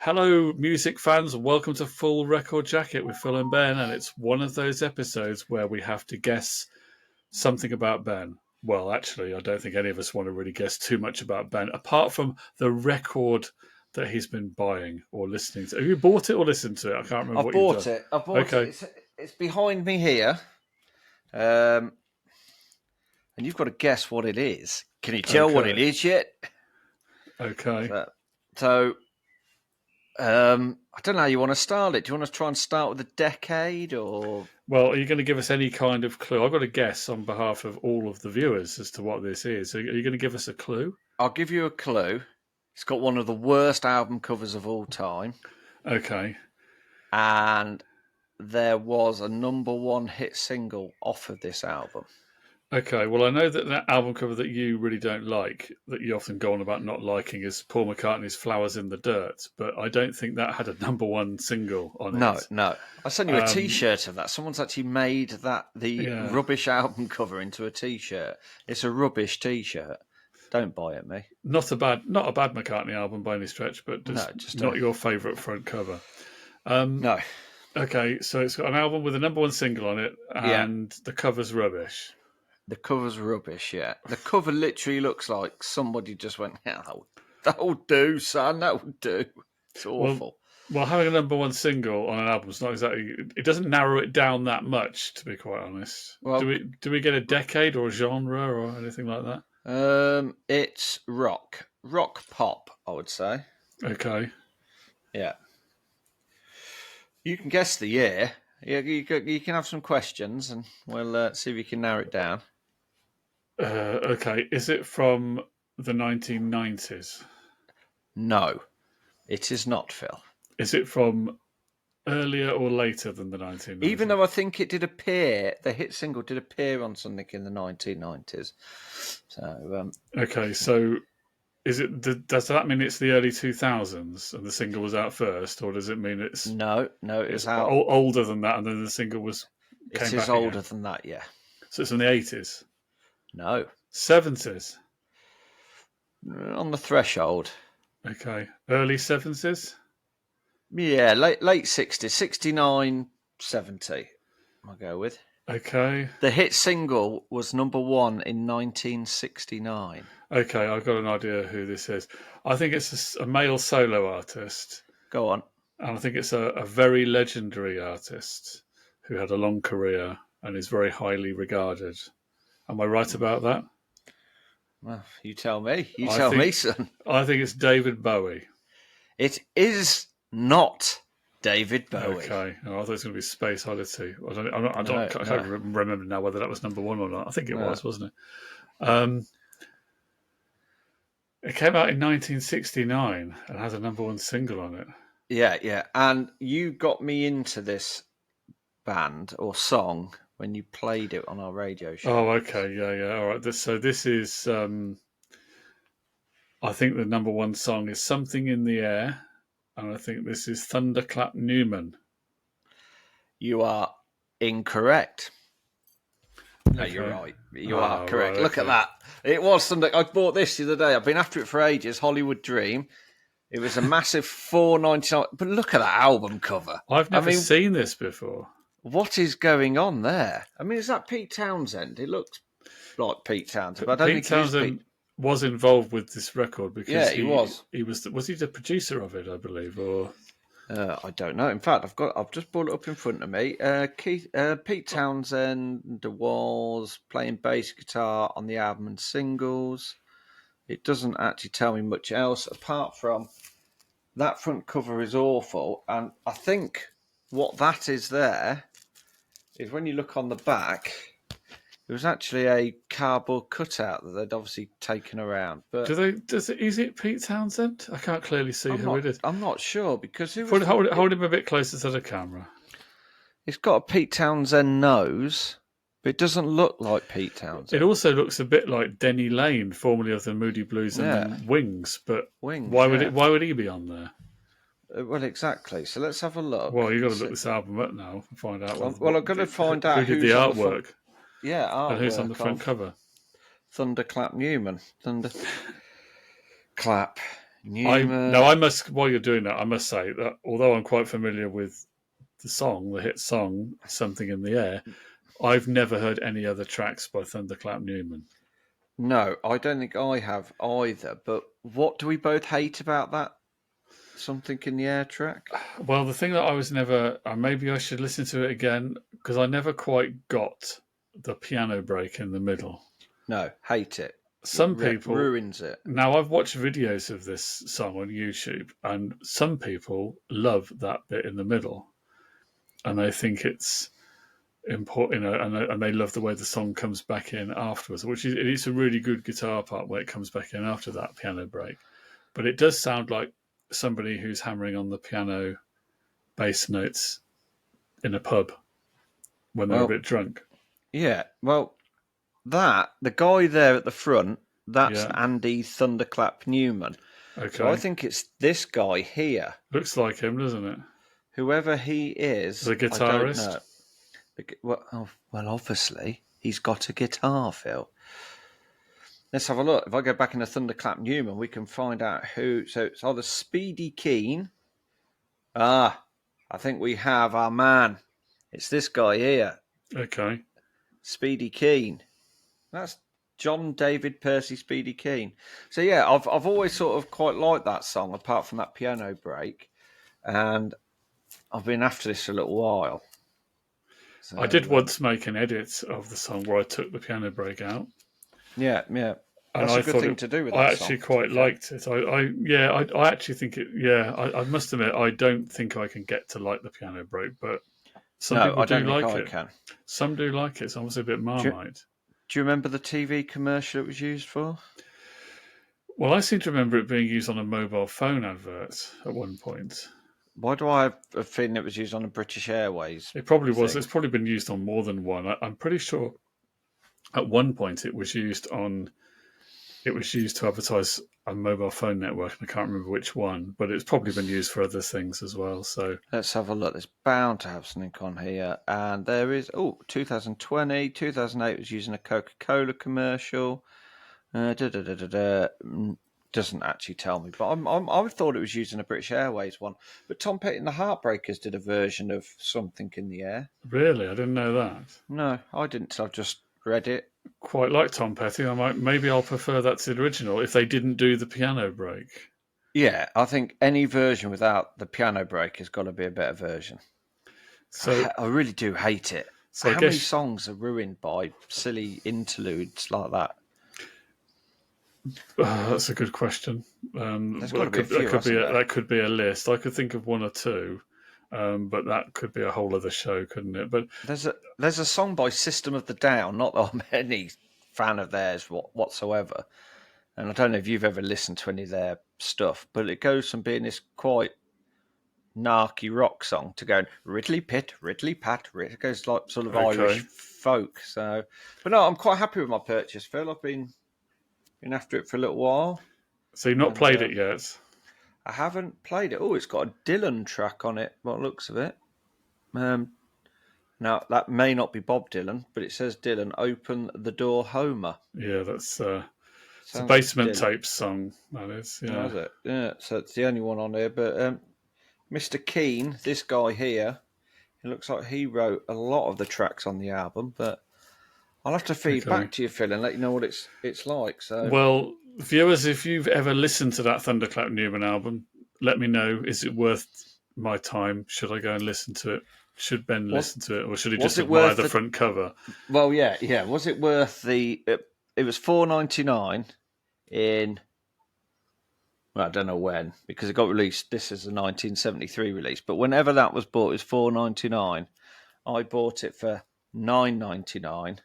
Hello, music fans, and welcome to Full Record Jacket with Phil and Ben. And it's one of those episodes where we have to guess something about Ben. Well, actually, I don't think any of us want to really guess too much about Ben, apart from the record that he's been buying or listening to. Have you bought it or listened to it? I can't remember I've what you've bought done. it. I've bought Okay. it. It's behind me here. And you've got to guess what it is. Can you tell what it Okay. is yet? Okay. I don't know how you want to start it. Do you want to try and start with a decade or? Well, are you going to give us any kind of clue? I've got to guess on behalf of all of the viewers as to what this is. Are you going to give us a clue? I'll give you a clue. It's got one of the worst album covers of all time. Okay. And there was a number one hit single off of this album. Okay, well, I know that album cover that you really don't like, that you often go on about not liking, is Paul McCartney's "Flowers in the Dirt," but I don't think that had a number one single on it. No. I sent you a T-shirt of that. Someone's actually made the rubbish album cover into a T-shirt. It's a rubbish T-shirt. Don't buy it, me. Not a bad McCartney album by any stretch, but just not your favourite front cover. No. Okay, so it's got an album with a number one single on it, and the cover's rubbish. The cover's rubbish, yeah. The cover literally looks like somebody just went, that'll do, son, that'll do. It's awful. Well, having a number one single on an album is not exactly... It doesn't narrow it down that much, to be quite honest. Well, do we get a decade or a genre or anything like that? It's rock. Rock pop, I would say. Okay. Yeah. You can guess the year. Yeah, you can have some questions and we'll see if you can narrow it down. Okay. Is it from the 1990s? No, it is not, Phil. Is it from earlier or later than the 1990s? Even though I think it did appear, the hit single did appear on something in the 1990s. So okay, so does that mean it's the early 2000s and the single was out first, or does it mean it's it's out older than that and then the single was came it is back older again? than that, yeah. So it's from the 80s? No. 70s? On the threshold. Okay. Early 70s? Yeah, late 60s, 69, 70, I'll go with. Okay. The hit single was number one in 1969. Okay, I've got an idea who this is. I think it's a male solo artist. Go on. And I think it's a very legendary artist who had a long career and is very highly regarded. Am I right about that? Well, you tell me. You tell me, son. I think it's David Bowie. It is not David Bowie. Okay. Oh, I thought it was going to be Space Oddity. I can't remember now whether that was number one or not. I think it was, wasn't it? It came out in 1969 and has a number one single on it. Yeah. And you got me into this band or song when you played it on our radio show. Oh, okay. Yeah. All right. So this is, I think the number one song is Something in the Air. And I think this is Thunderclap Newman. You are incorrect. No, you're right. You are correct. Right, Look at that. It was Thunder. I bought this the other day. I've been after it for ages. Hollywood Dream. It was a massive $4.99. But look at that album cover. I've never seen this before. What is going on there? I mean, is that Pete Townsend? It looks like Pete Townsend. But I don't Pete Townsend was involved with this record because he was. He was he the producer of it, I believe, or I don't know. In fact, I've just brought it up in front of me. Pete Townsend was playing bass guitar on the album and singles. It doesn't actually tell me much else apart from that front cover is awful, and I think what that is there is when you look on the back. It was actually a cardboard cutout that they'd obviously taken around. But is it Pete Townsend? I can't clearly see who it is. I'm not sure because hold him a bit closer to the camera. It's got a Pete Townsend nose, but it doesn't look like Pete Townsend. It also looks a bit like Denny Lane, formerly of the Moody Blues and Wings. But why would he be on there? Well, exactly. So let's have a look. Well, you've got to look this album up now and find out. Well, I'm going to find out who did the artwork. Artwork and who's on the front cover? Thunderclap Newman. Thunderclap. Newman. I must. While you're doing that, I must say that although I'm quite familiar with the hit song, "Something in the Air," I've never heard any other tracks by Thunderclap Newman. No, I don't think I have either. But what do we both hate about that Something in the Air track? Well, the thing that I was never, maybe I should listen to it again because I never quite got the piano break in the middle. No, hate it. Some people ruins it. Now, I've watched videos of this song on YouTube, and some people love that bit in the middle, and they think it's important, and they love the way the song comes back in afterwards, which is it's a really good guitar part where it comes back in after that piano break. But it does sound like somebody who's hammering on the piano bass notes in a pub when they're a bit drunk. Yeah, well, the guy there at the front, that's Andy Thunderclap Newman. Okay. So I think it's this guy here. Looks like him, doesn't it? Whoever he is. The guitarist? I don't know. Well, obviously, he's got a guitar, Phil. Let's have a look. If I go back into Thunderclap Newman, we can find out who. So it's either Speedy Keen. I think we have our man. It's this guy here. Okay. Speedy Keen. That's John David Percy Speedy Keen. So yeah, I've always sort of quite liked that song, apart from that piano break, and I've been after this for a little while. So, I did once make an edit of the song where I took the piano break out. Yeah. And that's a good thing to do with that I actually quite liked it. I actually think it. Yeah, I must admit, I don't think I can get to like the piano break, but some people do like it. Can. Some do like it. It's almost a bit Marmite. Do you remember the TV commercial it was used for? Well, I seem to remember it being used on a mobile phone advert at one point. Why do I have a feeling it was used on a British Airways? It probably was. It's probably been used on more than one. I'm pretty sure at one point it was used to advertise a mobile phone network, and I can't remember which one, but it's probably been used for other things as well. So let's have a look. There's bound to have something on here. And there is, 2020, 2008 was using a Coca-Cola commercial. Doesn't actually tell me, but I thought it was using a British Airways one. But Tom Petty and the Heartbreakers did a version of Something in the Air. Really? I didn't know that. No, I didn't. I've just read it. Quite like Tom Petty. Maybe I'll prefer that to the original if they didn't do the piano break. Yeah, I think any version without the piano break has got to be a better version. So I really do hate it. So how many songs are ruined by silly interludes like that? That's a good question. That could be a list. I could think of one or two. But that could be a whole other show, couldn't it? But there's a song by System of the Down. Not that I'm any fan of theirs whatsoever, and I don't know if you've ever listened to any of their stuff, but it goes from being this quite narky rock song to going Ridley Pit, Ridley Pat. It goes like sort of Irish folk. So, but no, I'm quite happy with my purchase, Phil. I've been after it for a little while. So you've not played it yet? I haven't played it. Oh, it's got a Dylan track on it, by the looks of it. Now, that may not be Bob Dylan, but it says Dylan, Open the Door, Homer. Yeah, that's it's a Basement Tapes song, that is. Yeah. Is it? Yeah, so it's the only one on there. But Mr. Keen, this guy here, it looks like he wrote a lot of the tracks on the album, but I'll have to feed back to you, Phil, and let you know what it's like. So, well, viewers, if you've ever listened to that Thunderclap Newman album, let me know. Is it worth my time? Should I go and listen to it? Should Ben listen to it, or should he just admire the front cover? Well, yeah. Was it worth the? It was $4.99 in. Well, I don't know when, because it got released. This is a 1973 release, but whenever that was bought, it was $4.99. I bought it for $9.99.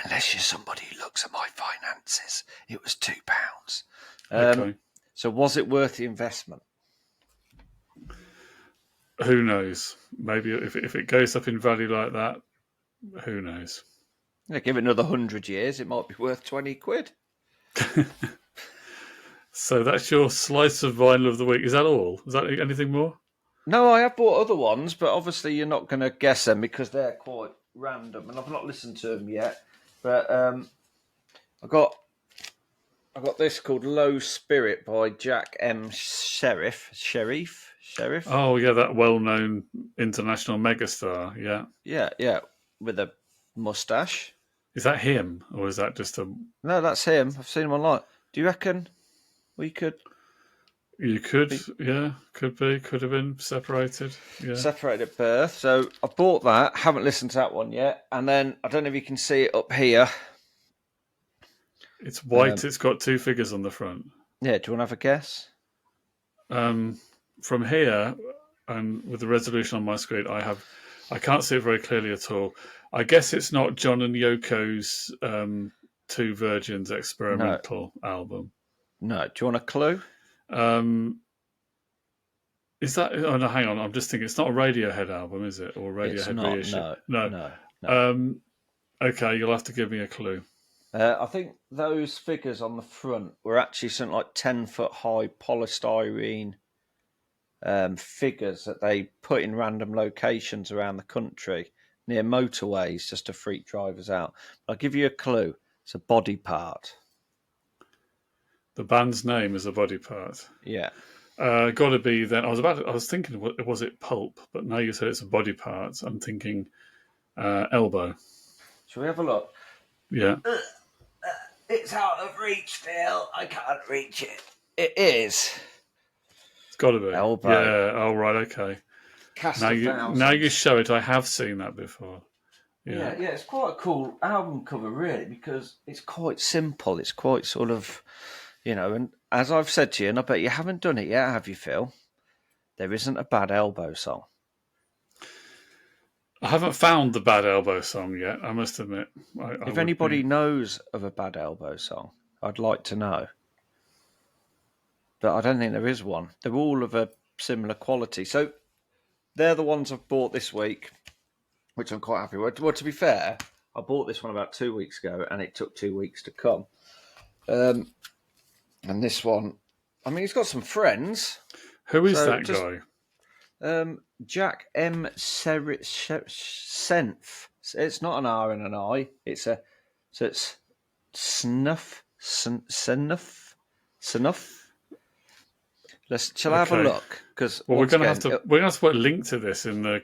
Unless you're somebody who looks at my finances, it was £2. Okay. So was it worth the investment? Who knows? Maybe if it goes up in value like that, who knows? Yeah, give it another 100 years, it might be worth 20 quid. So that's your slice of vinyl of the week. Is that all? Is that anything more? No, I have bought other ones, but obviously you're not going to guess them because they're quite random, and I've not listened to them yet. But I got I've got this called Low Spirit by Jack M. Sheriff. Oh, yeah, that well-known international megastar. Yeah. Yeah, with a mustache. Is that him, or is that just a... No, that's him. I've seen him online. Do you reckon we could You could, be yeah, could be, could have been separated. Yeah. separated at birth? So I bought that. Haven't listened to that one yet. And then I don't know if you can see it up here. It's white. It's got two figures on the front. Yeah, do you want to have a guess? From here, and with the resolution on my screen, I can't see it very clearly at all. I guess it's not John and Yoko's Two Virgins experimental album. No. Do you want a clue? Is that? Oh no, hang on. I'm just thinking. It's not a Radiohead album, is it? Or Radiohead It's not. reissue? No. Okay, you'll have to give me a clue. I think those figures on the front were actually something like 10-foot high polystyrene figures that they put in random locations around the country near motorways just to freak drivers out. I'll give you a clue. It's a body part. The band's name is a body part. Yeah. Got to be then. I was thinking, was it Pulp? But now you said it's a body part. I'm thinking Elbow. Shall we have a look? Yeah. It's out of reach, Phil. I can't reach it. It is. It's got to be. Elbow. Yeah. Oh, right. Okay. Cast Now of you Thousands. show it. I have seen that before. Yeah, it's quite a cool album cover, really, because it's quite simple. It's quite sort of, and as I've said to you, and I bet you haven't done it yet, have you, Phil? There isn't a bad Elbow song. I haven't found the Bad Elbow song yet, I must admit. If anybody knows of a Bad Elbow song, I'd like to know. But I don't think there is one. They're all of a similar quality. So they're the ones I've bought this week, which I'm quite happy with. Well, to be fair, I bought this one about 2 weeks ago, and it took 2 weeks to come. And this one, I mean, he's got some friends. Who is that guy? Jack M. Senf. It's not an R and an I. It's Snuff. Snuff. Shall I have a look? Because we're going to have to put a link to this in the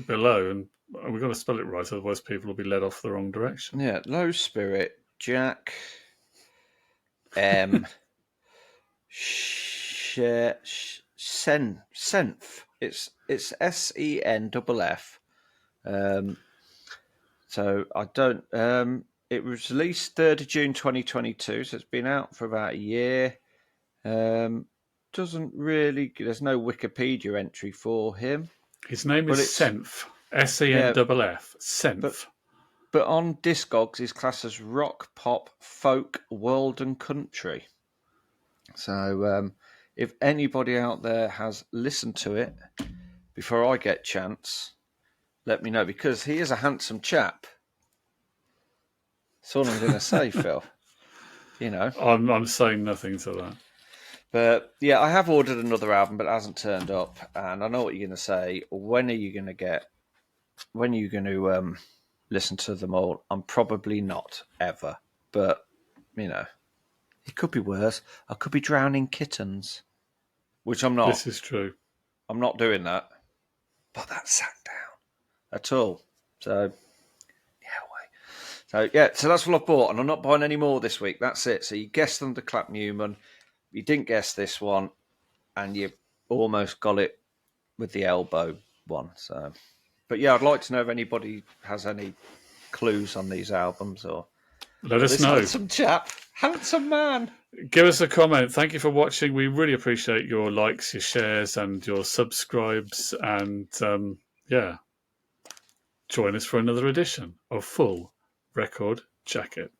below, and we've got to spell it right, otherwise people will be led off the wrong direction. Yeah, Low Spirit, Jack M. Senf. It's SENFF. So I don't. It was released 3rd of June 2022, so it's been out for about a year. Doesn't really. There's no Wikipedia entry for him. His name is Senf. SENFF. Senf. But on Discogs, he's classed as rock, pop, folk, world, and country. So if anybody out there has listened to it before I get chance, let me know, because he is a handsome chap. That's all I'm going to say, Phil. I'm saying nothing to that. But yeah, I have ordered another album, but it hasn't turned up. And I know what you're going to say. When are you going to listen to them all? I'm probably not, ever. But, it could be worse. I could be drowning kittens, which I'm not. This is true. I'm not doing that. But that sat down at all. So, so that's what I bought. And I'm not buying any more this week. That's it. So you guessed Thunderclap Newman. You didn't guess this one. And you almost got it with the Elbow one. So, but yeah, I'd like to know if anybody has any clues on these albums, or let us know. Handsome chap, handsome man. Give us a comment. Thank you for watching. We really appreciate your likes, your shares, and your subscribes. And join us for another edition of Full Record Jacket.